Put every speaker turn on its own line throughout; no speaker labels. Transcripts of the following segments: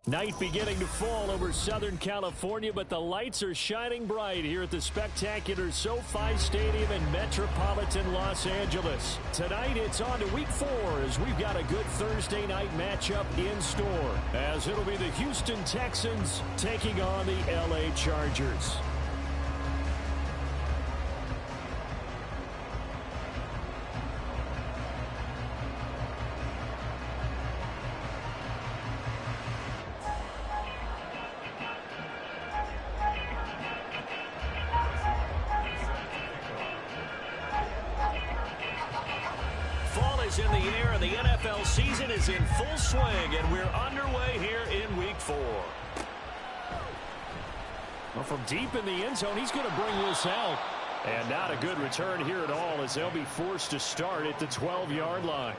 Night beginning to fall over Southern California, but the lights are shining bright here at the spectacular SoFi Stadium in metropolitan Los Angeles. Tonight, it's on to Week 4 as we've got a good Thursday night matchup in store, as it'll be the Houston Texans taking on the LA Chargers. In the air, and the NFL season is in full swing, and we're underway here in Week 4. Well, from deep in the end zone, he's going to bring this out. And not a good return here at all, as they'll be forced to start at the 12-yard line.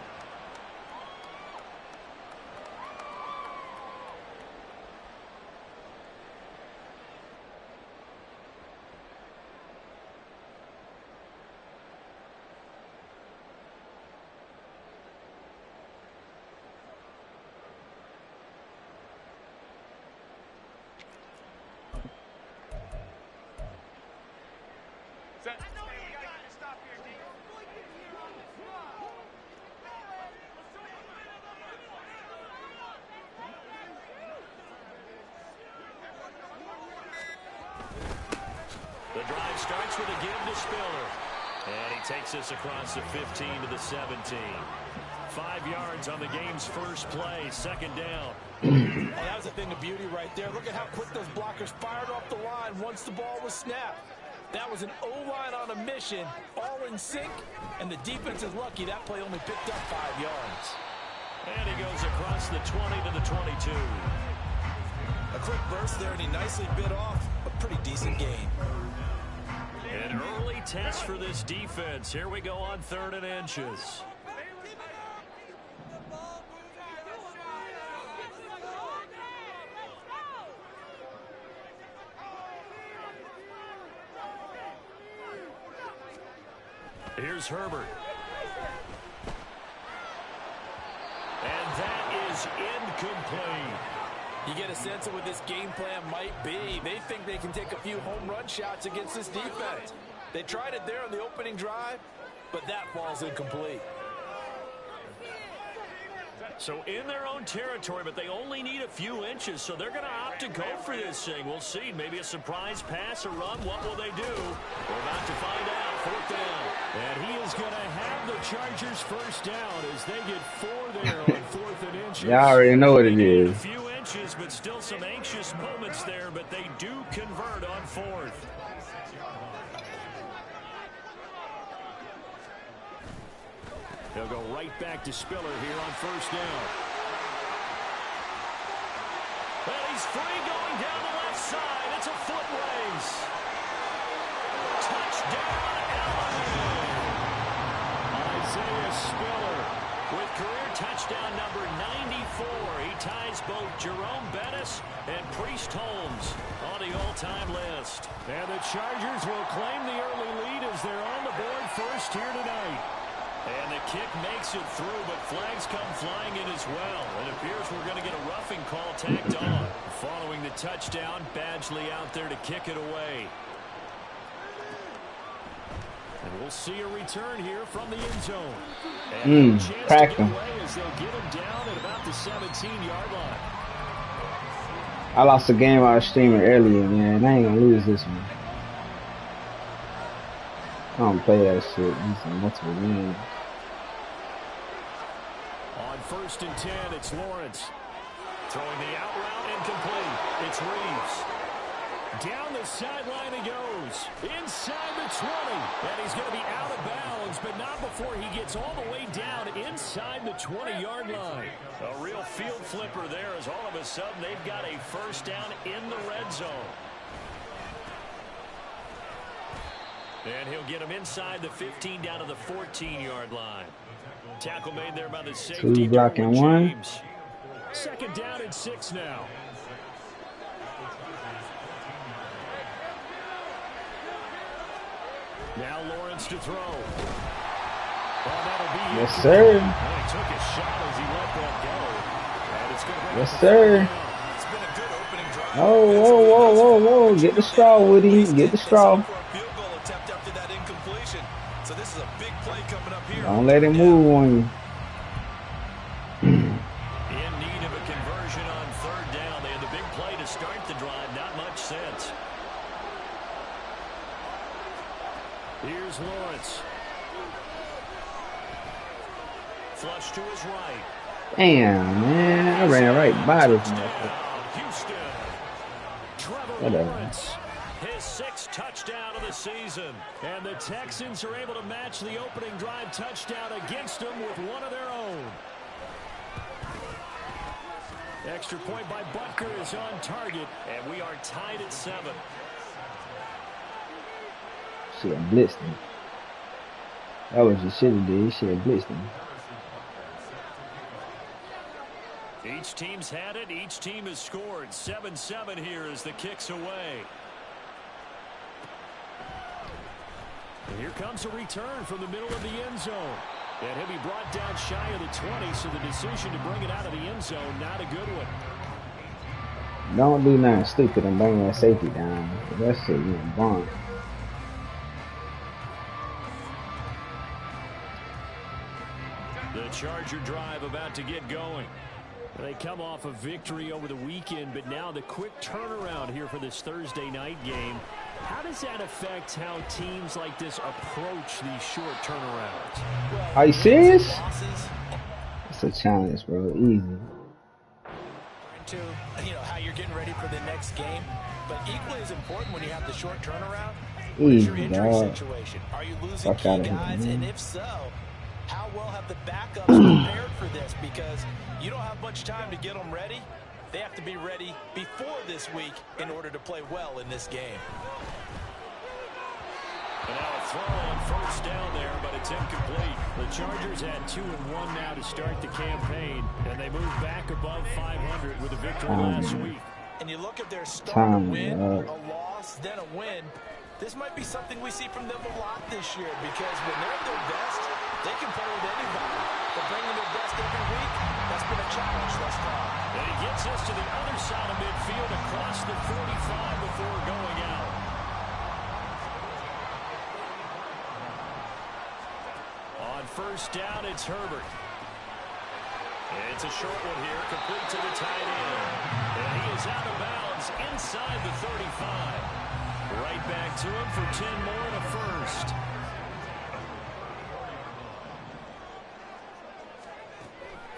The drive starts with a give to Spiller. And he takes this across the 15 to the 17. 5 yards on the game's first play, second down.
Oh, that was a thing of beauty right there. Look at how quick those blockers fired off the line once the ball was snapped. That was an O-line on a mission, all in sync, and the defense is lucky that play only picked up 5 yards.
And he goes across the 20 to the 22.
A quick burst there, and he nicely bit off a pretty decent gain.
An early test for this defense. Here we go on 3rd and inches. Here's Herbert. And that is incomplete.
You get a sense of what this game plan might be. They think they can take a few home run shots against this defense. They tried it there on the opening drive, but that falls incomplete.
So in their own territory, but they only need a few inches, so they're going to opt to go for this thing. We'll see. Maybe a surprise pass, a run. What will they do? We're about to find out. 4th down. And he is going to have the Chargers first down as they get 4 there on 4th and inches.
Y'all already know what it is.
A few inches, but still some anxious moments there, but they do convert on 4th. They'll go right back to Spiller here on 1st down. And he's free going down the left side. It's a foot race. Touchdown, LA. Isaiah Spiller with career touchdown number 94. He ties both Jerome Bettis and Priest Holmes on the all-time list. And the Chargers will claim the early lead as they're on the board first here tonight. And the kick makes it through, but flags come flying in as well. It appears we're going to get a roughing call tacked on. Following the touchdown, Badgley out there to kick it away. And we'll see a return here from the end zone. And
crack him.
As they'll get him down at about the 17-yard line.
I lost the game I was streaming earlier, man. I ain't gonna lose this one. I don't play that shit. These are multiple games.
On 1st and 10, it's Lawrence. Throwing the out route incomplete. It's Reeves. Down the sideline he goes. Inside the 20. And he's going to be out of bounds, but not before he gets all the way down inside the 20-yard line. A real field flipper there as all of a sudden they've got a first down in the red zone. And he'll get him inside the 15 down to the 14-yard line. Tackle made there by the safety.
2 blocking 1.
2nd down and 6 now. Now Lawrence to throw. Well, that'll be
Yes, sir.
Well, he took a shot as he let that go. And it's going to bring
Yes, sir.
It's been a good opening drive.
Whoa. Get the straw, Woody. Get the straw.
For a field goal attempt after that incompletion. So this is a big play coming up here.
Don't let him move on you.
In need of a conversion on third down. They had the big play to start the drive. Not much sense. Here's Lawrence. Flush to his right.
Damn, man. I ran right by this motherfucker.
Houston. Trevor
Whatever.
Lawrence. His sixth touchdown of the season. And the Texans are able to match the opening drive touchdown against them with one of their own. Extra point by Butker is on target, and we are tied at 7.
Should have blitzed him. That was the shit he did. He should have blitzed him.
Each team's had it. Each team has scored. 7-7 here as the kick's away. And here comes a return from the middle of the end zone. And he'll be brought down shy of the 20, so the decision to bring it out of the end zone, not a good one.
Don't do nothing stupid and bring that safety down. That shit, you know, bomb.
The Charger drive about to get going. They come off a victory over the weekend, but now the quick turnaround here for this Thursday night game. How does that affect how teams like this approach these short turnarounds?
Are you serious? It's a challenge, bro. Easy.
To, how you're getting ready for the next game. But equally as important when you have the short turnaround, what is your injury situation? Are you losing key guys? And if so, how well have the backups prepared for this? Because you don't have much time to get them ready. They have to be ready before this week in order to play well in this game.
And now a throw on first down there, but it's incomplete. The Chargers had 2-1 now to start the campaign, and they moved back above 500 with a victory last week.
And you look at their start, a win, a loss, then a win. This might be something we see from them a lot this year, because when they're at their best, they can play with anybody. But bringing their best every week, that's been a challenge thus far.
And he gets us to the other side of midfield across the 45 before going out. On first down, it's Herbert. It's a short one here, complete to the tight end. And he is out of bounds inside the 35. Right back to him for 10 more and a first.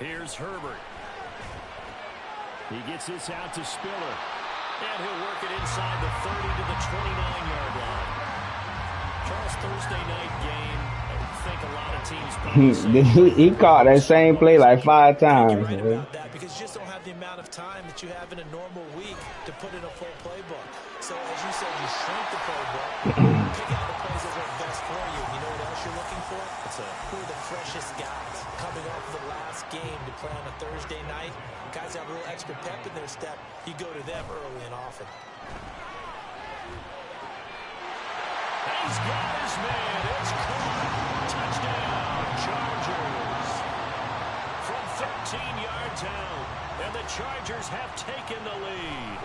Here's Herbert. He gets this out to Spiller. And he'll work it inside the 30 to the 29-yard line. Charles, Thursday night game. I think a lot of teams probably
he caught that same play like 5 times.
You're right about that, because you just don't have the amount of time that you have in a normal week to put in a full playbook. So as you said, you shrink the playbook, pick out the plays that work best for you. You know what else you're looking for? Who are the freshest guys coming off of the last game to play on a Thursday night? Guys have a little extra pep in their step. You go to them early and often.
He's got his man. It's caught. Touchdown, Chargers. From 13 yards out, and the Chargers have taken the lead.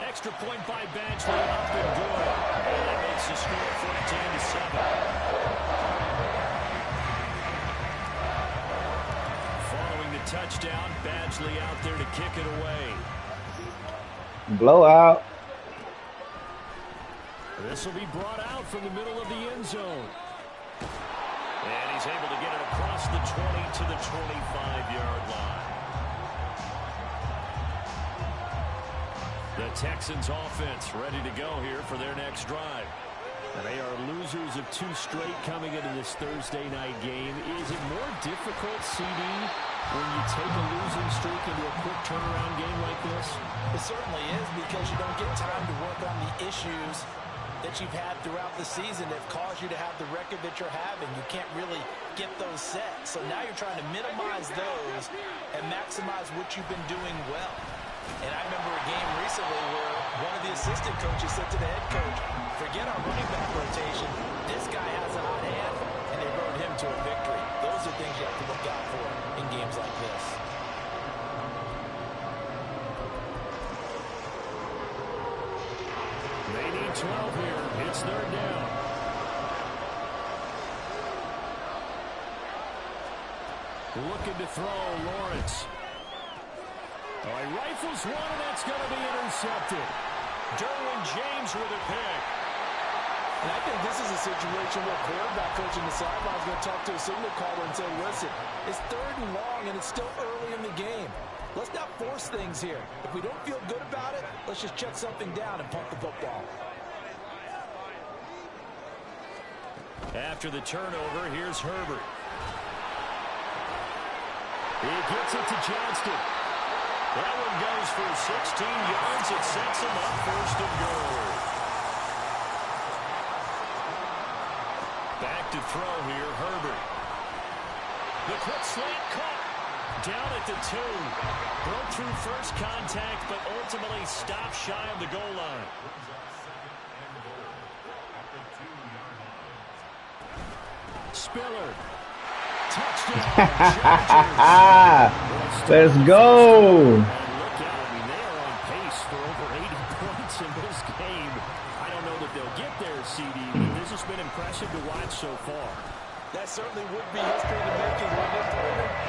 Extra point by Badgley, up and good. And that makes the score 14-7. Following the touchdown, Badgley out there to kick it away.
Blowout.
This will be brought out from the middle of the end zone. And he's able to get it across the 20 to the 25-yard line. The Texans offense ready to go here for their next drive. And they are losers of 2 straight coming into this Thursday night game. Is it more difficult, CD, when you take a losing streak into a quick turnaround game like this?
It certainly is, because you don't get time to work on the issues that you've had throughout the season that caused you to have the record that you're having. You can't really get those set. So now you're trying to minimize those and maximize what you've been doing well. And I remember a game recently where one of the assistant coaches said to the head coach, forget our running back rotation. This guy has a hot hand, and they rode him to a victory. Those are things you have to look out for in games like this.
and 12 here. It's third down. Looking to throw, Lawrence. Oh, he rifles one, and that's going to be intercepted. Derwin James with a pick.
And I think this is a situation where quarterback coach in the sideline is going to talk to a signal caller and say, listen, it's third and long, and it's still early in the game. Let's not force things here. If we don't feel good about it, let's just check something down and pump the football.
After the turnover, here's Herbert. He gets it to Johnston. That one goes for 16 yards. It sets him up first and goal. Back to throw here, Herbert. The quick slant caught. Down at the 2. Broke through first contact, but ultimately stopped shy of the goal line. Spiller. Touchdown.
Let's go.
Look out. I mean, they are on pace for over 80 points in this game. I don't know that they'll get there, CD, but this has been impressive to watch so far.
That certainly would be history in the making, wouldn't it?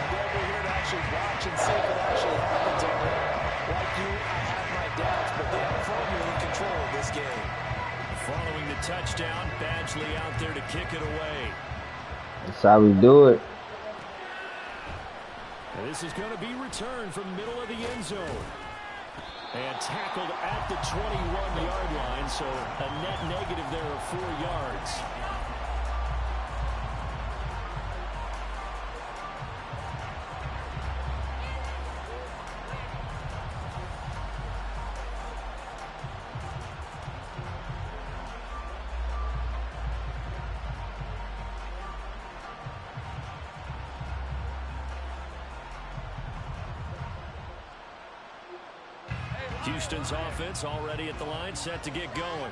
They'll be here to actually watch and see if it actually happens over there. Like you, I have my doubts, but they are firmly in control of this game.
Following the touchdown, Badgley out there to kick it away.
That's how we do it.
And this is going to be returned from the middle of the end zone. And tackled at the 21-yard line, so a net negative there of 4 yards. Houston's offense already at the line, set to get going.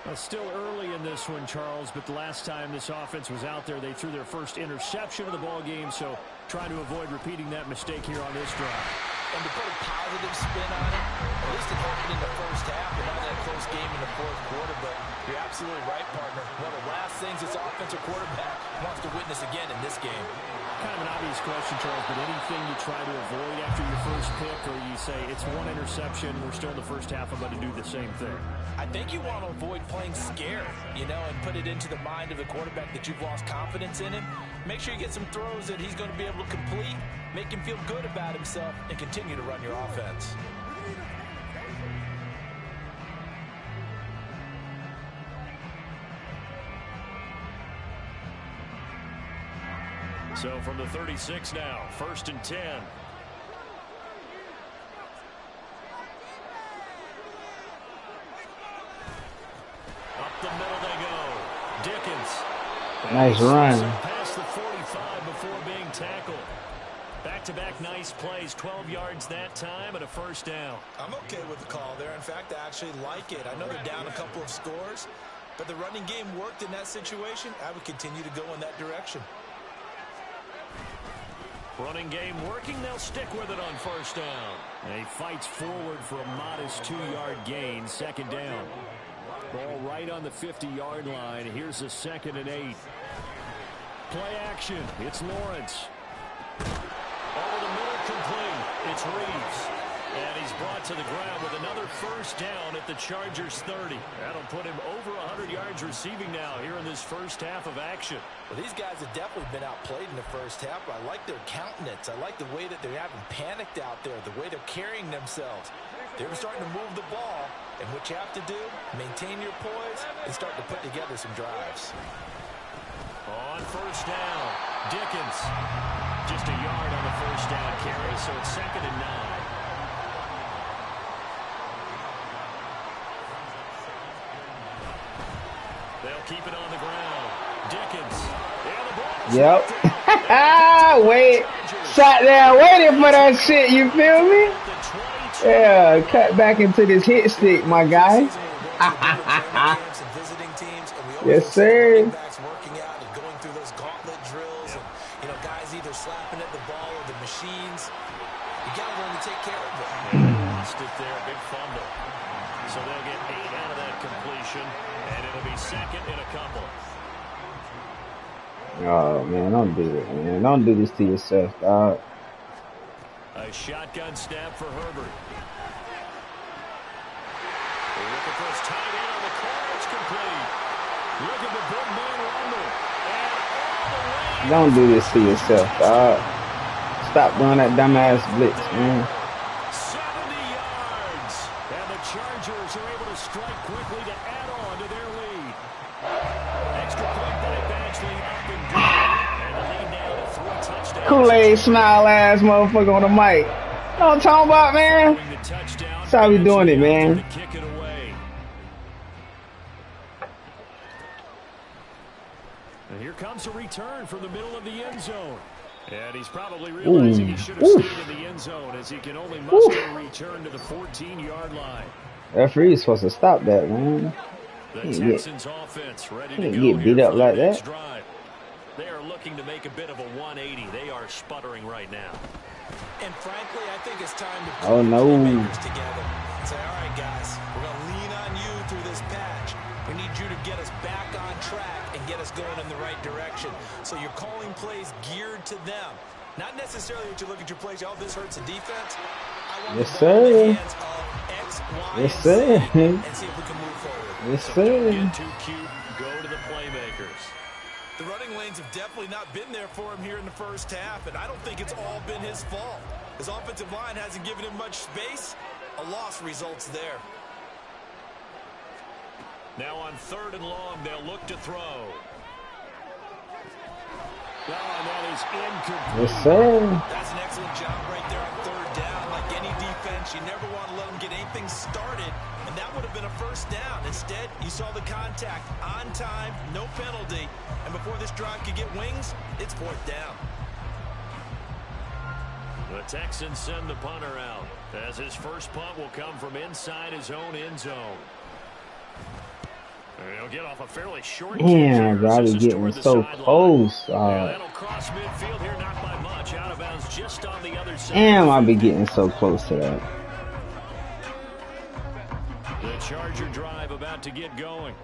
Well, still early in this one, Charles, but the last time this offense was out there, they threw their first interception of the ball game, so trying to avoid repeating that mistake here on this drive.
And to put a positive spin on it, at least it happened in the first half, and not that close game in the fourth quarter, but you're absolutely right, partner. One of the last things this offensive quarterback wants to witness again in this game.
Kind of an obvious question, Charles, but anything you try to avoid after your first pick, or you say it's one interception, we're still in the first half, I'm going to do the same thing?
I think you want to avoid playing scared, and put it into the mind of the quarterback that you've lost confidence in him. Make sure you get some throws that he's going to be able to complete, make him feel good about himself, and continue to run your offense.
So from the 36 now, 1st and 10. Up the middle they go. Dickens.
Nice run.
Past the 45 before being tackled. Back-to-back nice plays, 12 yards that time and a first down.
I'm okay with the call there. In fact, I actually like it. I know they're down a couple of scores, but the running game worked in that situation. I would continue to go in that direction.
Running game working, they'll stick with it on first down. And he fights forward for a modest 2-yard gain, 2nd down. Ball right on the 50-yard line. Here's a 2nd and 8. Play action. It's Lawrence. Over the middle, complete. It's Reeves. And he's brought to the ground with another first down at the Chargers' 30. That'll put him over 100 yards receiving now here in this first half of action.
Well, these guys have definitely been outplayed in the first half. I like their countenance. I like the way that they haven't panicked out there, the way they're carrying themselves. They're starting to move the ball, and what you have to do, maintain your poise and start to put together some drives.
On first down, Dickens. Just a yard on the first down carry, so it's 2nd and 9. They'll keep it on the ground. Dickens.
Yep. Wait. Sat there waiting for that shit, you feel me? Yeah, cut back into this hit stick, my guy. Yes, sir.
Working out and going through those gauntlet drills, and guys either slapping at the ball or the machines. You got to learn to take care of it.
Lost it there, big fumble. So they'll get 8 out of that completion, and it'll be second in a couple.
Oh, man, don't do it, man. Don't do this to yourself, dog.
A shotgun snap for Herbert. Looking for his tight end on the corner. It's complete. Look at the big man rumble. And all the way.
Don't do this to yourself, dog. Stop doing that dumbass blitz, man.
70 yards. And the Chargers are able to strike quickly to add on to their lead. Extra point by Badgley up and good. And the lead now to 3 touchdowns.
Kool-Aid smile ass motherfucker on the mic. You know what I'm talking about, man? That's how we doing it, man.
Kick it away. And here comes a return from the middle of the end zone. And he's probably realizing he should have stayed in the end zone as he can only muster a return to the 14-yard line.
Referee is supposed to stop that, man.
The Texans offense ready to go
get beat up like that.
Drive. They are looking to make a bit of a 180. They are sputtering right now.
And frankly, I think it's time to
put the
playmakers together. Say, all right, guys, we're going to lean on you through this patch. We need you to get us back on track and get us going in the right direction. So you're calling plays geared to them. Not necessarily that you look at your plays, oh, this hurts the defense. I want
yes,
to go in the
sir.
hands of X, Y,
Yes,
and
sir.
Z and see if we can move forward.
Yes,
So
sir.
don't get too cute. Go to the playmakers.
The running lanes have definitely not been there for him here in the first half, and I don't think it's all been his fault. His offensive line hasn't given him much space. A loss results there.
Now on 3rd and long, they'll look to throw. Oh, and that is incomplete.
Yes, sir.
That's an excellent job right there on 3rd down. Like any defense, you never want to let them get anything started, and that would have been a first down. Instead, you saw the contact on time, no penalty, and before this drive could get wings, it's 4th down.
The Texans send the punter out as his first punt will come from inside his own end zone. And he'll get off a fairly short kick.
Damn, bro, I was getting so close.
That'll cross midfield here, not by much. Out of bounds just on the other side.
Damn, I be getting so close to that.
The Charger drive about to get going.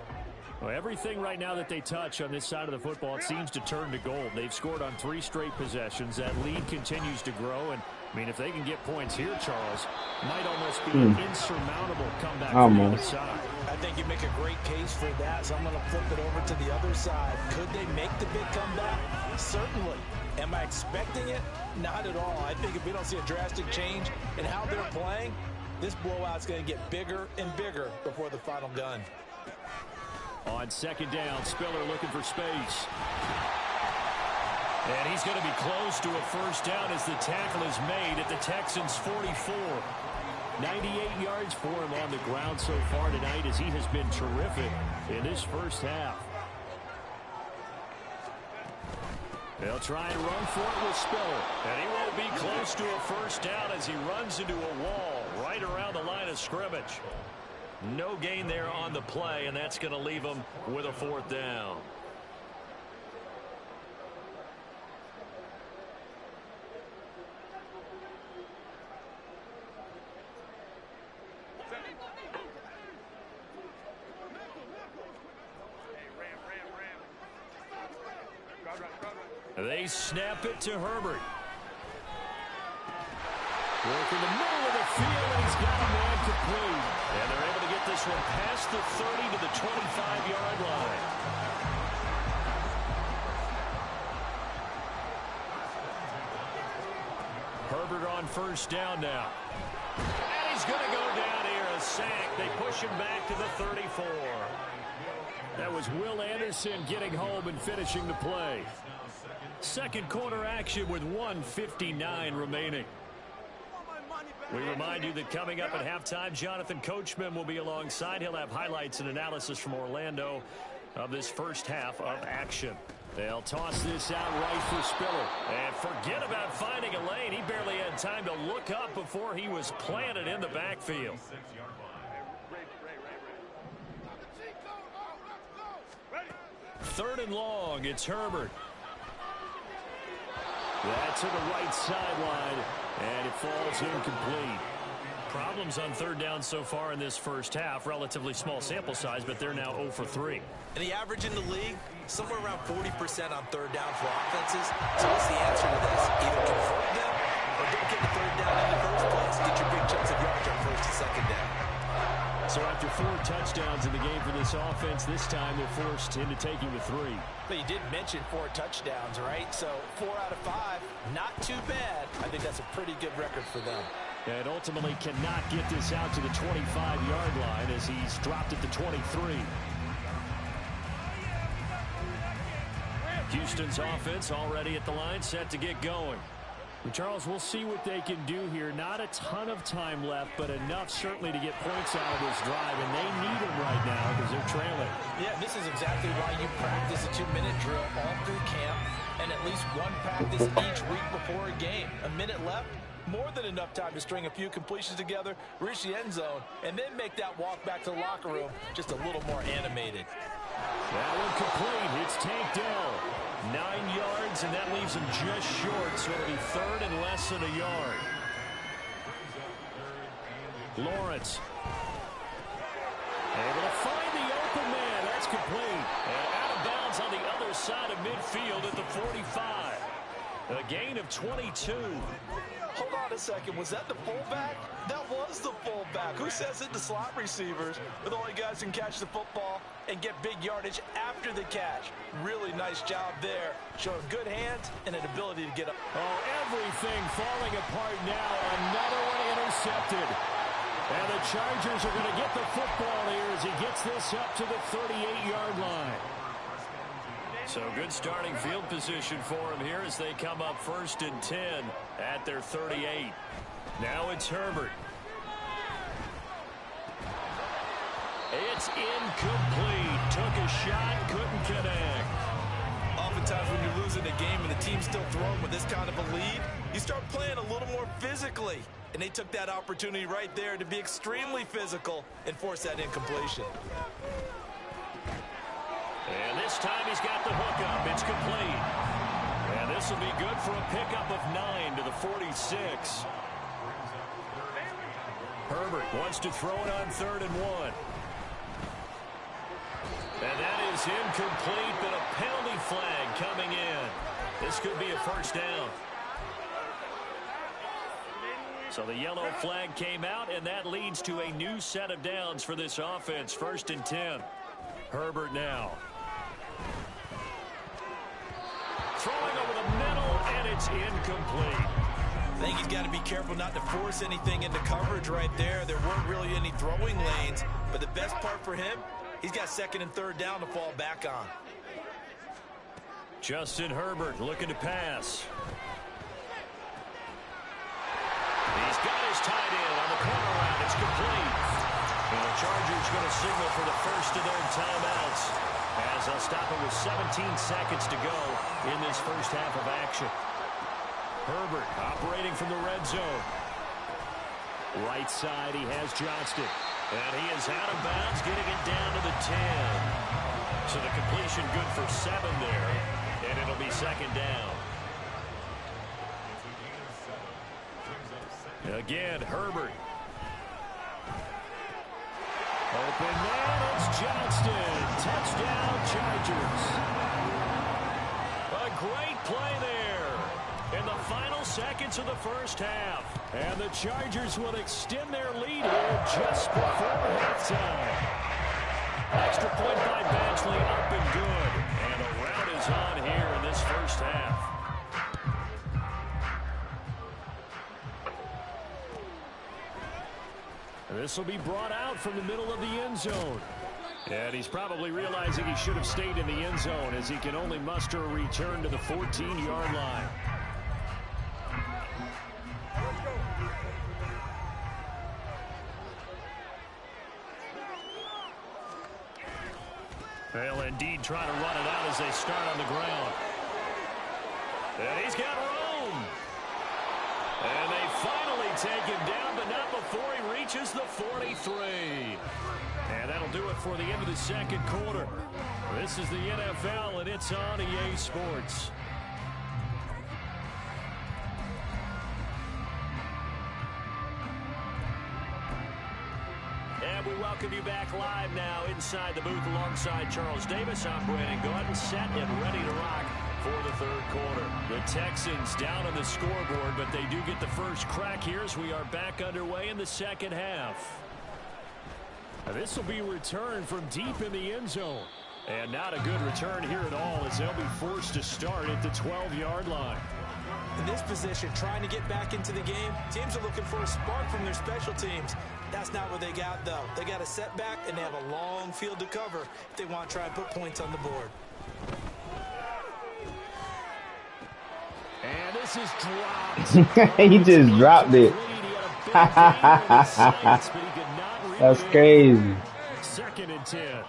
Well, everything right now that they touch on this side of the football, it seems to turn to gold. They've scored on 3 straight possessions. That lead continues to grow. And, I mean, if they can get points here, Charles, it might almost be an insurmountable comeback from the other side.
I think you make a great case for that, so I'm going to flip it over to the other side. Could they make the big comeback? Certainly. Am I expecting it? Not at all. I think if we don't see a drastic change in how they're playing, this blowout's going to get bigger and bigger before the final gun.
On 2nd down, Spiller looking for space. And he's going to be close to a first down as the tackle is made at the Texans' 44. 98 yards for him on the ground so far tonight as he has been terrific in this first half. They'll try and run for it with Spiller. And he won't be close to a first down as he runs into a wall right around the line of scrimmage. No gain there on the play, and that's going to leave him with a 4th down. They snap it to Herbert. Working the middle of the field, and he's got a man complete. And they're able to get this one past the 30 to the 25-yard line. Herbert on first down now. And he's going to go down here, a sack. They push him back to the 34. That was Will Anderson getting home and finishing the play. Second quarter action with 1:59 remaining. We remind you that coming up at halftime, Jonathan Coachman will be alongside. He'll have highlights and analysis from Orlando of this first half of action. They'll toss this out right for Spiller. And forget about finding a lane. He barely had time to look up before he was planted in the backfield. Third and long, it's Herbert. That's to the right sideline, and it falls incomplete. problems on third down so far in this first half. Relatively small sample size, but they're now 0 for 3.
And the average in the league, somewhere around 40% on third down for offenses. So what's the answer to this? Either convert them or don't get the third down in the first place. Get your big chunks of yards on first and second down.
So after 4 touchdowns in the game for this offense, this time they're forced into taking the 3.
But you did mention 4 touchdowns, right? So 4 out of 5, not too bad. I think that's a pretty good record for them.
And ultimately cannot get this out to the 25-yard line as he's dropped at the 23. Houston's offense already at the line, set to get going. Charles, we'll see what they can do here. Not a ton of time left, but enough certainly to get points out of this drive, and they need them right now because they're trailing.
Yeah, this is exactly why you practice a 2-minute drill all through camp and at least one practice each week before a game. A minute left, more than enough time to string a few completions together, reach the end zone, and then make that walk back to the locker room just a little more animated.
That one complete. It's tanked down. 9 yards, and that leaves him just short, so it'll be third and less than a yard. Lawrence. Able to find the open man. That's complete. And out of bounds on the other side of midfield at the 45. A gain of 22.
Hold on a second. Was that the fullback? That was the fullback. Who says it to slot receivers? But the only guys who can catch the football and get big yardage after the catch. Really nice job there. Showing good hands and an ability to get up.
Oh, everything falling apart now. Another one intercepted. And the Chargers are going to get the football here as he gets this up to the 38-yard line. So good starting field position for him here as they come up 1st and 10 at their 38. Now it's Herbert. It's incomplete. Took a shot, couldn't connect.
Oftentimes when you're losing a game and the team's still throwing with this kind of a lead, you start playing a little more physically. And they took that opportunity right there to be extremely physical and force that incompletion.
And this time he's got the hook up. It's complete. And this will be good for a pickup of 9 to the 46. Herbert wants to throw it on 3rd and 1. And that is incomplete, but a penalty flag coming in. This could be a first down. So the yellow flag came out, and that leads to a new set of downs for this offense. 1st and 10. Herbert now. Throwing over the middle, and it's incomplete.
I think he's got to be careful not to force anything into coverage right there. There weren't really any throwing lanes, but the best part for him, he's got 2nd and 3rd down to fall back on.
Justin Herbert looking to pass. He's got his tight end on the corner route. It's complete. And the Chargers going to signal for the first of their timeouts as they'll stop it with 17 seconds to go in this first half of action. Herbert operating from the red zone. Right side, he has Johnston. And he is out of bounds, getting it down to the 10. So the completion good for 7 there. And it'll be 2nd down. Again, Herbert. Open man, it's Johnston. Touchdown, Chargers. A great play there in the final seconds of the first half. And the Chargers will extend their lead here just before halftime. Extra point by Badgley, up and good. And a rout is on here in this first half. This will be brought out from the middle of the end zone. And he's probably realizing he should have stayed in the end zone as he can only muster a return to the 14-yard line. They'll indeed try to run it out as they start on the ground. And he's got room. And they finally take him down, but not before he reaches the 43. And that'll do it for the end of the second quarter. This is the NFL, and it's on EA Sports. And we welcome you back live now inside the booth alongside Charles Davis. I'm Brandon Gaudin, set and ready to rock for the third quarter. The Texans down on the scoreboard, but they do get the first crack here as we are back underway in the second half. This will be returned from deep in the end zone. And not a good return here at all as they'll be forced to start at the 12-yard line.
In this position, trying to get back into the game, teams are looking for a spark from their special teams. That's not what they got, though. They got a setback, and they have a long field to cover if they want to try and put points on the board.
And this is dropped.
He just dropped it. That's crazy.
2nd and 10.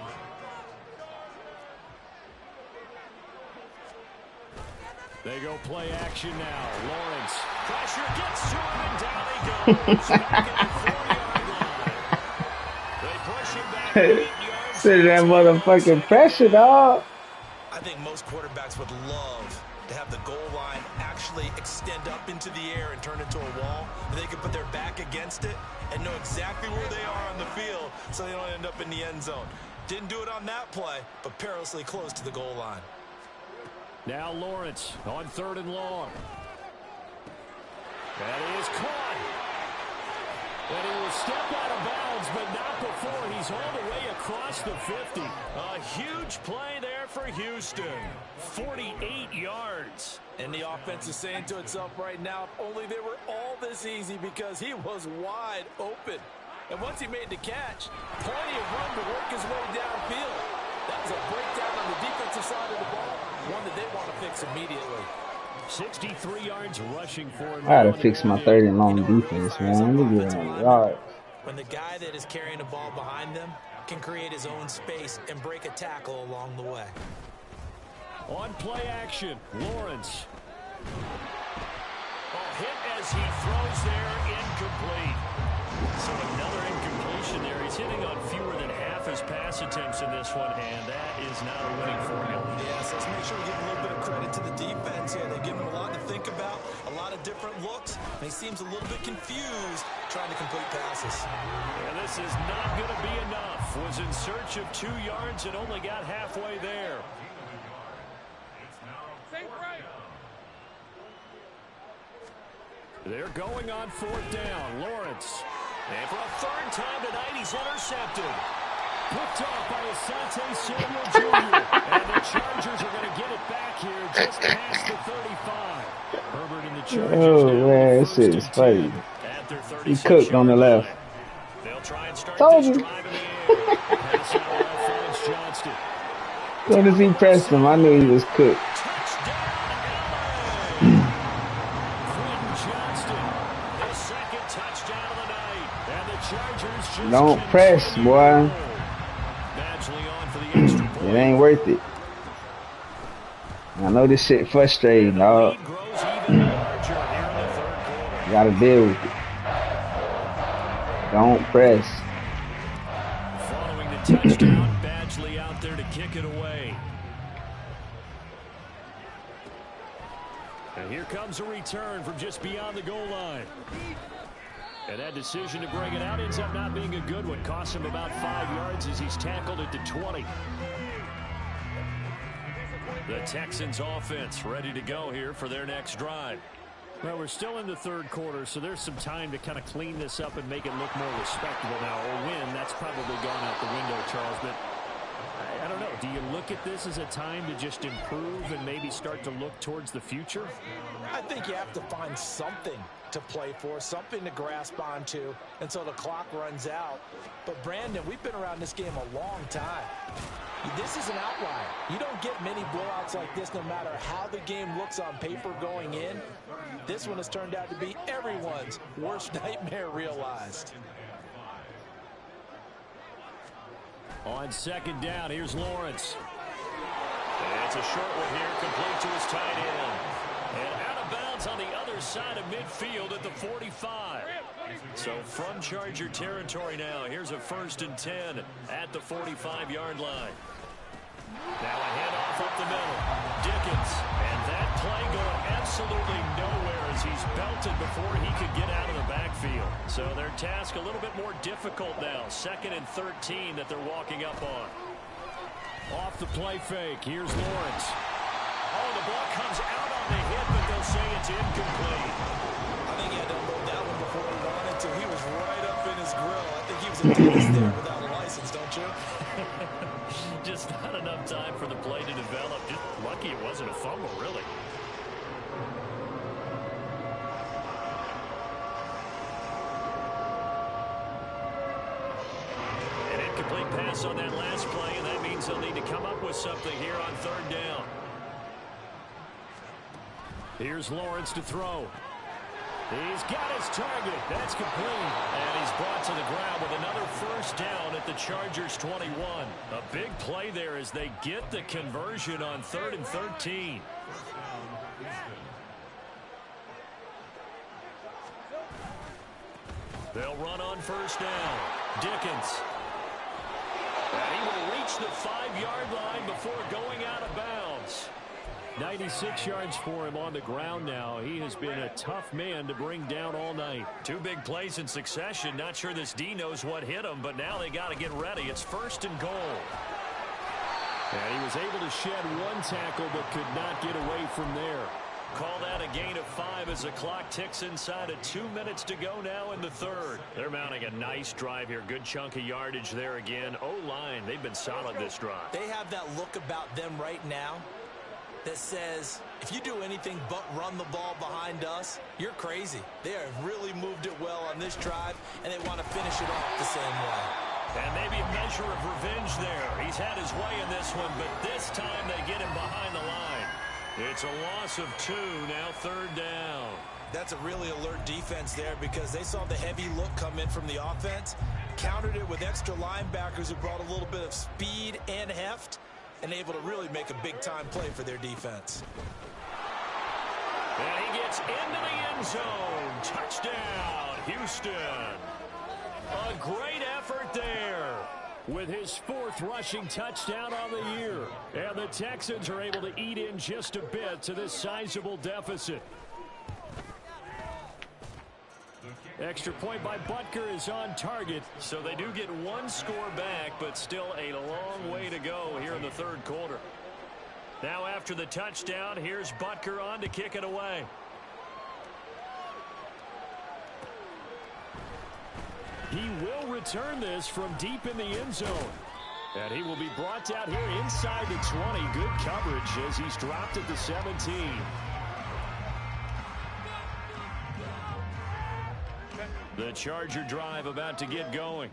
They go play action now. Lawrence. Pressure gets to him, and down he goes. Back at the 40-yard line. They push him back 8 yards.
Sit that motherfucking pressure, dog.
I think most quarterbacks would love to have the goal line actually extend up into the air and turn into a wall. And they can put their back against it and know exactly where they are on the field so they don't end up in the end zone. Didn't do it on that play, but perilously close to the goal line.
Now Lawrence on 3rd and long. That is caught. And he will step out of bounds, but not before he's all the way across the 50. A huge play there for Houston. 48 yards.
And the offense is saying to itself right now, if only they were all this easy, because he was wide open. And once he made the catch, plenty of room to work his way downfield. That was a breakdown on the defensive side of the ball, one that they want to fix immediately.
63 yards rushing for him.
I gotta fix my 3rd and long defense, man. Look at that yard.
When the guy that is carrying the ball behind them can create his own space and break a tackle along the way.
On play action, Lawrence. Hit as he throws there, incomplete. So another incompletion there. He's hitting on fewer than half his pass attempts in this one, and that is not a winning formula.
Yes, let's make sure we give a little bit of credit to the defense here. They give him a lot to think about, a lot of different looks, and he seems a little bit confused trying to complete passes.
And this is not going to be enough. Was in search of 2 yards and only got halfway there. They're going on 4th down. Lawrence. And for a 3rd time tonight, he's intercepted. Picked off by Asante Samuel Jr. And the Chargers are going to get it back here just past the 35. Herbert and the Chargers.
Oh, man, this shit is funny. He cooked on the left.
They'll try and start
Told
this
you.
drive in the air. Pass out left finds Johnston.
As soon as he pressed him, I knew he was cooked. Don't press, boy. It ain't worth it. I know this shit frustrating, dog. Gotta deal with it. Don't press.
Following the touchdown, Badgley out there to kick it away. And here comes a return from just beyond the goal line. And that decision to bring it out ends up not being a good one. Costs him about 5 yards as he's tackled at the 20. The Texans offense ready to go here for their next drive. Well, we're still in the 3rd quarter, so there's some time to kind of clean this up and make it look more respectable now. Or win, that's probably gone out the window, Charles. But I don't know. Do you look at this as a time to just improve and maybe start to look towards the future?
I think you have to find something to play for, something to grasp onto until the clock runs out. But Brandon, we've been around this game a long time. This is an outlier. You don't get many blowouts like this no matter how the game looks on paper going in. This one has turned out to be everyone's worst nightmare realized.
On 2nd down, here's Lawrence. And it's a short one here, complete to his tight end. And out of bounds on the other side of midfield at the 45. So from Charger territory now, here's a 1st and 10 at the 45-yard line. Now a handoff up the middle. Dickens. And that play going absolutely nowhere as he's belted before he could get out of the backfield. So their task a little bit more difficult now. 2nd and 13 that they're walking up on. Off the play fake. Here's Lawrence. Oh, the ball comes out on the hit, but they'll say it's incomplete.
I think he had to unload that one before he wanted to. He was right up in his grill. I think he was a dentist there without a license, don't you?
Just not enough time for the play to develop. Just lucky it wasn't a fumble, really. An incomplete pass on that last play, and that means they'll need to come up with something here on 3rd down. Here's Lawrence to throw. He's got his target. That's complete. And he's brought to the ground with another 1st down at the Chargers 21. A big play there as they get the conversion on 3rd and 13. They'll run on 1st down. Dickens. And he will reach the 5-yard line before going out of bounds. 96 yards for him on the ground now. He has been a tough man to bring down all night. 2 big plays in succession. Not sure this D knows what hit him, but now they got to get ready. It's 1st and goal. And he was able to shed 1 tackle, but could not get away from there. Call that a gain of 5 as the clock ticks inside of 2 minutes to go now in the 3rd. They're mounting a nice drive here. Good chunk of yardage there again. O-line, they've been solid this drive.
They have that look about them right now that says, if you do anything but run the ball behind us, you're crazy. They have really moved it well on this drive, and they want to finish it off the same way.
And maybe a measure of revenge there. He's had his way in this one, but this time they get him behind the line. It's a loss of 2, now 3rd down.
That's a really alert defense there because they saw the heavy look come in from the offense, countered it with extra linebackers who brought a little bit of speed and heft, and able to really make a big-time play for their defense.
And he gets into the end zone. Touchdown, Houston. A great effort there with his 4th rushing touchdown on the year. And the Texans are able to eat in just a bit to this sizable deficit. Extra point by Butker is on target, so they do get 1 score back, but still a long way to go here in the 3rd quarter. Now after the touchdown, here's Butker on to kick it away. He will return this from deep in the end zone. And he will be brought down here inside the 20. Good coverage as he's dropped at the 17. The Charger drive about to get going.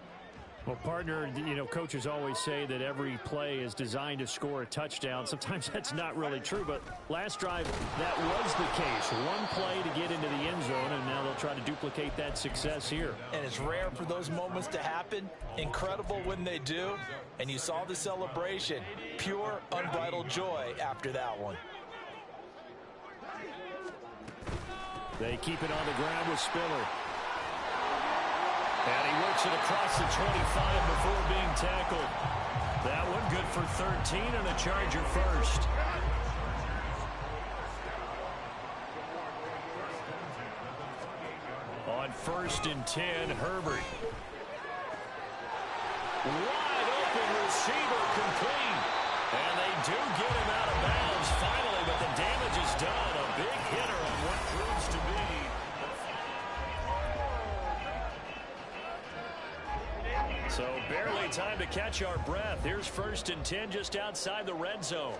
Well, partner, you know, coaches always say that every play is designed to score a touchdown. Sometimes that's not really true, but last drive, that was the case. 1 play to get into the end zone, and now they'll try to duplicate that success here.
And it's rare for those moments to happen. Incredible when they do. And you saw the celebration. Pure, unbridled joy after that one.
They keep it on the ground with Spiller. And he works it across the 25 before being tackled. That one good for 13 and a Charger 1st. On 1st and 10, Herbert. Wide open receiver complete. And they do get him out of bounds finally, but the damage is done. A big hitter on what proves to be. So barely time to catch our breath. Here's 1st and 10 just outside the red zone.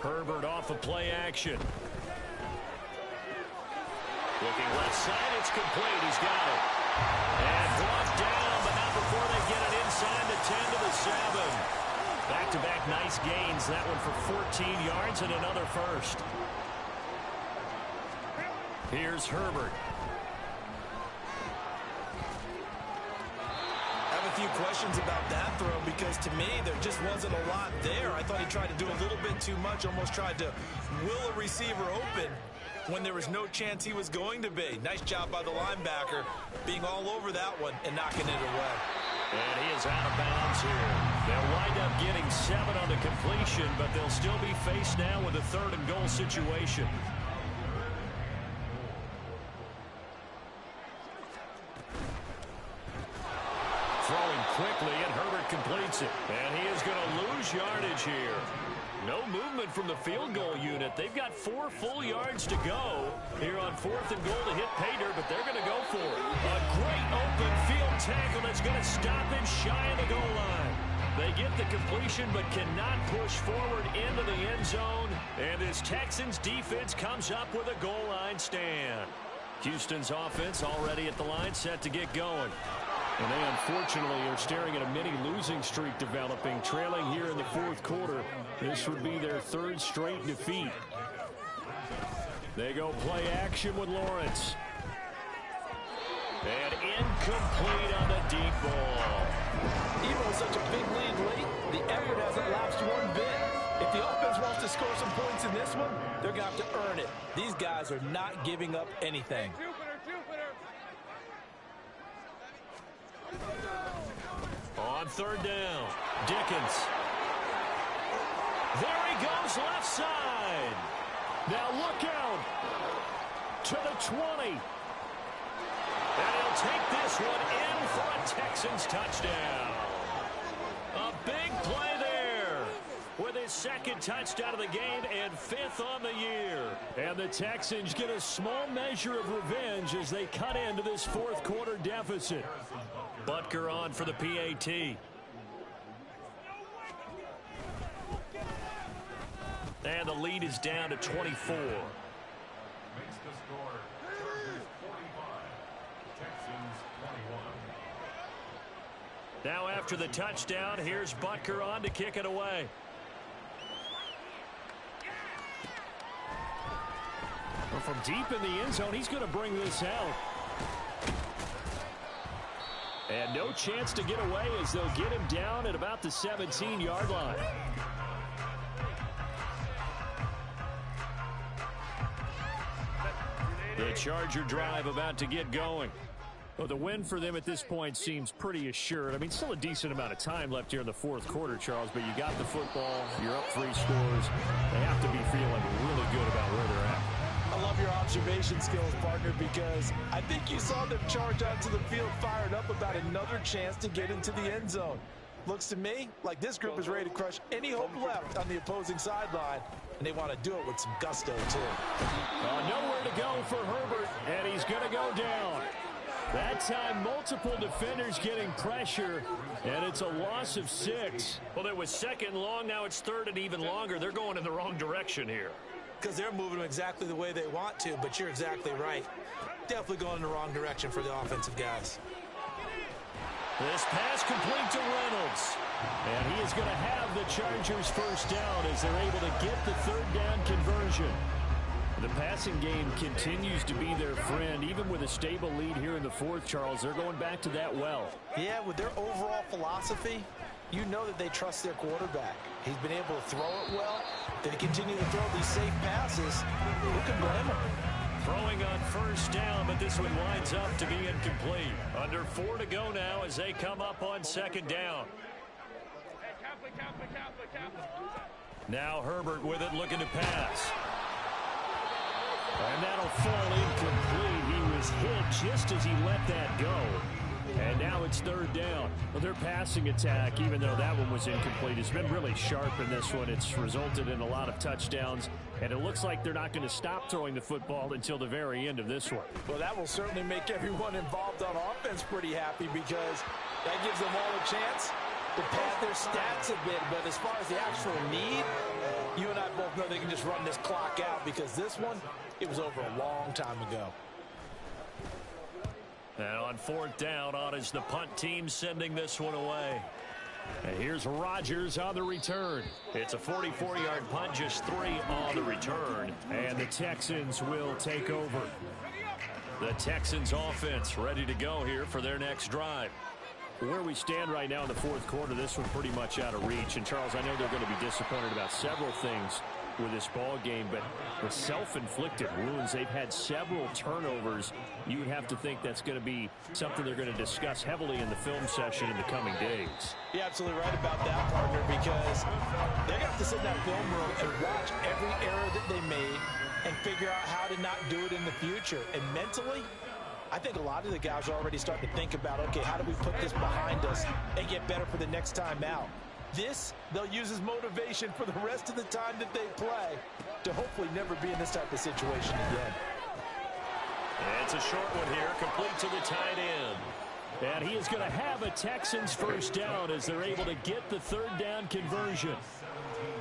Herbert off of play action. Looking left side, it's complete. He's got it. And brought down, but not before they get it inside the 10 to the 7. Back-to-back nice gains. That one for 14 yards and another 1st. Here's Herbert.
A few questions about that throw because to me there just wasn't a lot there. I thought he tried to do a little bit too much, almost tried to will a receiver open when there was no chance he was going to be. Nice job by the linebacker being all over that one and knocking it away.
And he is out of bounds here. They'll wind up getting 7 on the completion, but they'll still be faced now with a 3rd and goal situation. quickly, and Herbert completes it. And he is going to lose yardage here. No movement from the field goal unit. They've got 4 full yards to go here on 4th and goal to hit pay dirt, but they're going to go for it. A great open field tackle that's going to stop him shy of the goal line. They get the completion but cannot push forward into the end zone. And this Texans defense comes up with a goal line stand. Houston's offense already at the line, set to get going. And they unfortunately are staring at a mini losing streak developing, trailing here in the 4th quarter. This would be their 3rd straight defeat. They go play action with Lawrence. And incomplete on the deep ball.
Even with such a big lead late, the effort hasn't lapsed one bit. If the offense wants to score some points in this one, they're going to have to earn it. These guys are not giving up anything.
On 3rd down, Dickens. There he goes left side. Now look out to the 20. And he'll take this one in for a Texans touchdown. A big play there with his 2nd touchdown of the game and 5th on the year. And the Texans get a small measure of revenge as they cut into this 4th quarter deficit. Butker on for the PAT. And the lead is down to 24.
Makes the score Chargers 45, Texans 21.
Now after the touchdown, here's Butker on to kick it away. Well, from deep in the end zone, he's going to bring this out. And no chance to get away as they'll get him down at about the 17-yard line. The Charger drive about to get going. Well, the win for them at this point seems pretty assured. I mean, still a decent amount of time left here in the 4th quarter, Charles, but you got the football, you're up 3 scores. They have to be feeling really good about where they're at.
I love your observation skills, partner, because I think you saw them charge onto the field fired up about another chance to get into the end zone. Looks to me like this group is ready to crush any hope left on the opposing sideline, and they want to do it with some gusto, too.
Nowhere to go for Herbert, and he's going to go down. That time, multiple defenders getting pressure, and it's a loss of 6. Well, it was 2nd long, now it's 3rd and even longer. They're going in the wrong direction here.
Because they're moving them exactly the way they want to, but you're exactly right. Definitely going in the wrong direction for the offensive guys.
This pass complete to Reynolds. And he is going to have the Chargers 1st down as they're able to get the 3rd down conversion. The passing game continues to be their friend, even with a stable lead here in the 4th, Charles. They're going back to that well.
Yeah, with their overall philosophy, you know that they trust their quarterback. He's been able to throw it well. They continue to throw these safe passes. Who can blame them?
Throwing on 1st down, but this one winds up to be incomplete. Under 4 to go now as they come up on 2nd down. Now Herbert with it, looking to pass. And that'll fall incomplete. He was hit just as he let that go. And now it's 3rd down. Well, their passing attack, even though that one was incomplete, has been really sharp in this one. It's resulted in a lot of touchdowns, and it looks like they're not going to stop throwing the football until the very end of this one.
Well, that will certainly make everyone involved on offense pretty happy, because that gives them all a chance to pad their stats a bit. But as far as the actual need, you and I both know they can just run this clock out, because this one, it was over a long time ago.
And on 4th down, on is the punt team sending this one away. And here's Rodgers on the return. It's a 44-yard punt, just 3 on the return. And the Texans will take over. The Texans offense ready to go here for their next drive. Where we stand right now in the 4th quarter, this one pretty much out of reach. And, Charles, I know they're going to be disappointed about several things with this ball game, but the self-inflicted wounds, they've had several turnovers. You would have to think that's going to be something they're going to discuss heavily in the film session in the coming days.
You're absolutely right about that, partner, because they're going to have to sit in that film room and watch every error that they made and figure out how to not do it in the future. And mentally, I think a lot of the guys are already starting to think about, okay, how do we put this behind us and get better for the next time out? This, they'll use as motivation for the rest of the time that they play to hopefully never be in this type of situation again.
It's a short one here, complete to the tight end. And he is going to have a Texans first down as they're able to get the third down conversion.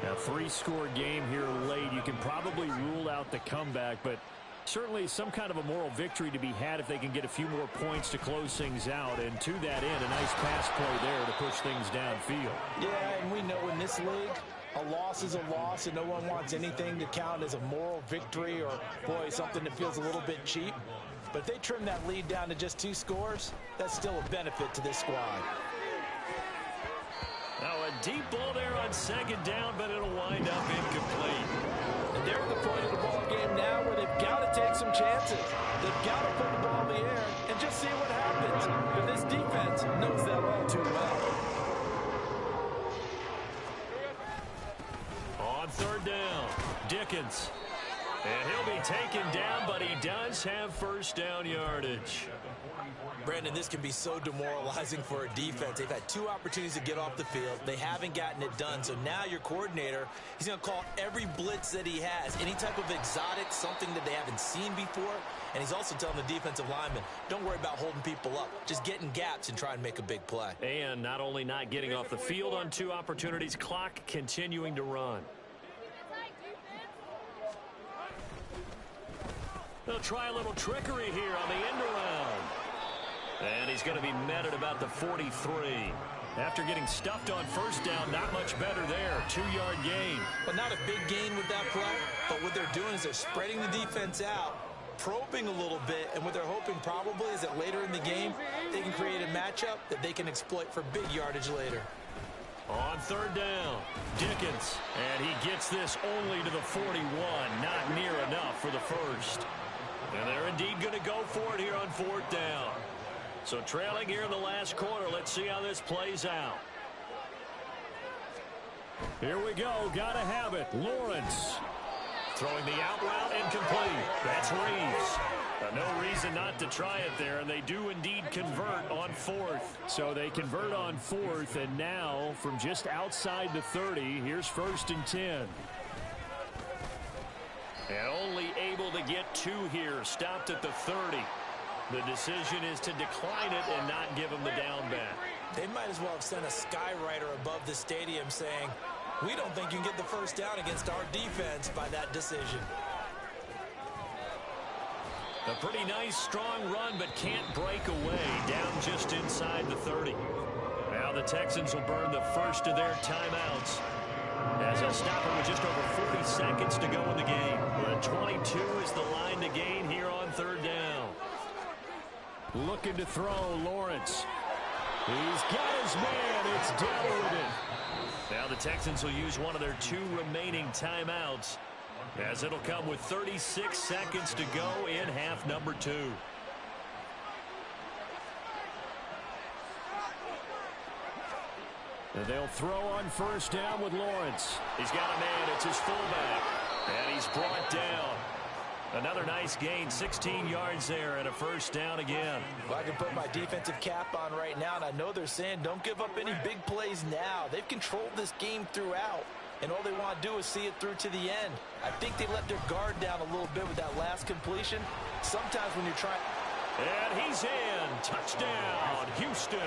A 3-score game here late. You can probably rule out the comeback, but certainly some kind of a moral victory to be had if they can get a few more points to close things out. And to that end, a nice pass play there to push things downfield.
Yeah, and we know in this league, a loss is a loss, and no one wants anything to count as a moral victory or, boy, something that feels a little bit cheap. But if they trim that lead down to just 2 scores, that's still a benefit to this squad.
Now a deep ball there on second down, but it'll wind up incomplete.
And they're at the point of the ball game now where they've got to take some chances. They've got to put the ball in the air and just see what happens. But this defense knows that all too well.
On third down, Dickens. And he'll be taken down, but he does have first down yardage.
Brandon, this can be so demoralizing for a defense. They've had 2 opportunities to get off the field. They haven't gotten it done. So now your coordinator, he's going to call every blitz that he has, any type of exotic, something that they haven't seen before. And he's also telling the defensive lineman, don't worry about holding people up. Just get in gaps and try and make a big play.
And not only not getting off the field on 2 opportunities, clock continuing to run. They'll try a little trickery here on the end around. And he's going to be met at about the 43. After getting stuffed on first down, not much better there. 2-yard gain.
But not a big gain with that play. But what they're doing is they're spreading the defense out, probing a little bit, and what they're hoping probably is that later in the game, they can create a matchup that they can exploit for big yardage later.
On third down, Dickens. And he gets this only to the 41. Not near enough for the first. And they're indeed going to go for it here on fourth down. So trailing here in the last quarter. Let's see how this plays out. Here we go. Got to have it. Lawrence throwing the out route incomplete. That's Reeves. No reason not to try it there, and they do indeed convert on fourth. So they convert on fourth, and now from just outside the 30, here's 1st and 10. And only able to get 2 here, stopped at the 30. The decision is to decline it and not give him the down back.
They might as well have sent a skywriter above the stadium saying, we don't think you can get the first down against our defense by that decision.
A pretty nice, strong run, but can't break away. Down just inside the 30. Now the Texans will burn the first of their timeouts. As a stopper with just over 40 seconds to go in the game. The 22 is the line to gain here on third down. Looking to throw, Lawrence. He's got his man. It's down with it. Now the Texans will use one of their 2 remaining timeouts, as it'll come with 36 seconds to go in half number 2. And they'll throw on first down with Lawrence. He's got a man. It's his fullback. And he's brought down. Another nice gain, 16 yards there, and a first down again.
Well, I can put my defensive cap on right now, and I know they're saying don't give up any big plays now. They've controlled this game throughout, and all they want to do is see it through to the end. I think they let their guard down a little bit with that last completion. Sometimes when you're trying...
And he's in. Touchdown, Houston.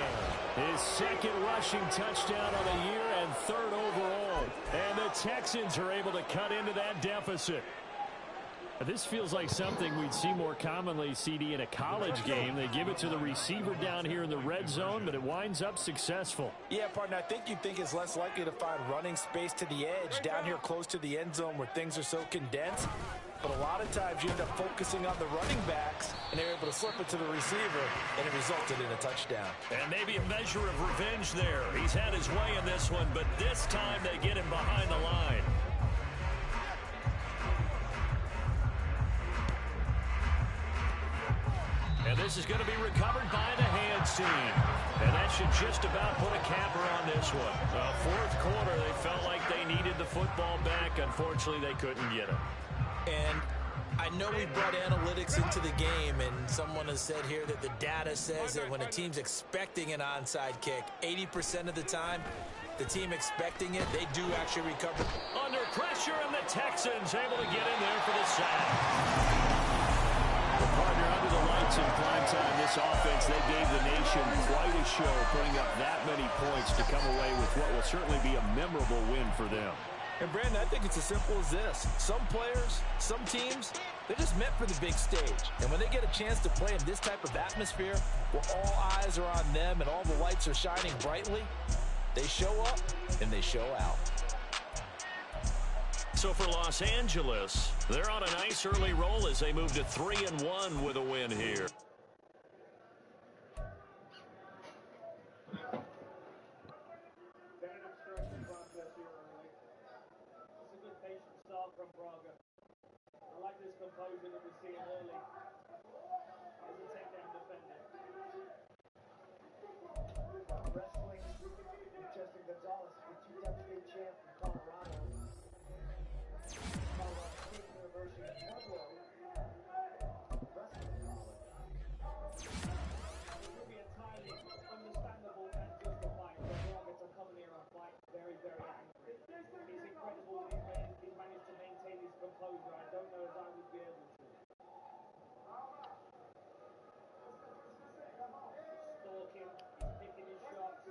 His 2nd rushing touchdown of the year and 3rd overall. And the Texans are able to cut into that deficit. This feels like something we'd see more commonly, CD, in a college game. They give it to the receiver down here in the red zone, but it winds up successful.
Yeah, partner, I think you think it's less likely to find running space to the edge down here close to the end zone where things are so condensed. But a lot of times you end up focusing on the running backs, and they're able to slip it to the receiver, and it resulted in a touchdown.
And maybe a measure of revenge there. He's had his way in this one, but this time they get him behind the line. And this is going to be recovered by the hands team. And that should just about put a capper on this one. Fourth quarter, they felt like they needed the football back. Unfortunately, they couldn't get it.
And I know we brought analytics into the game, and someone has said here that the data says that when a team's expecting an onside kick, 80% of the time, the team expecting it, they do actually recover.
Under pressure, and the Texans able to get in there for the sack. The partner under the lights in prime time. This offense, they gave the nation quite a show, putting up that many points to come away with what will certainly be a memorable win for them.
And Brandon, I think it's as simple as this. Some players, some teams, they're just meant for the big stage. And when they get a chance to play in this type of atmosphere, where all eyes are on them and all the lights are shining brightly, they show up and they show out.
So for Los Angeles, they're on a nice early roll as they move to 3-1 with a win here.
From Braga. I like this composure that we're seeing early as a takedown defender. Wrestling with Justin Gonzalez, the two-time state champ from Colorado. Colorado State University Pueblo Wrestling College. It will be entirely understandable and justified for Braga to come here and fight very, very angry. It's incredible that he's managed to maintain his composure. I don't know if I would be able to. Stalking, he's picking his shots.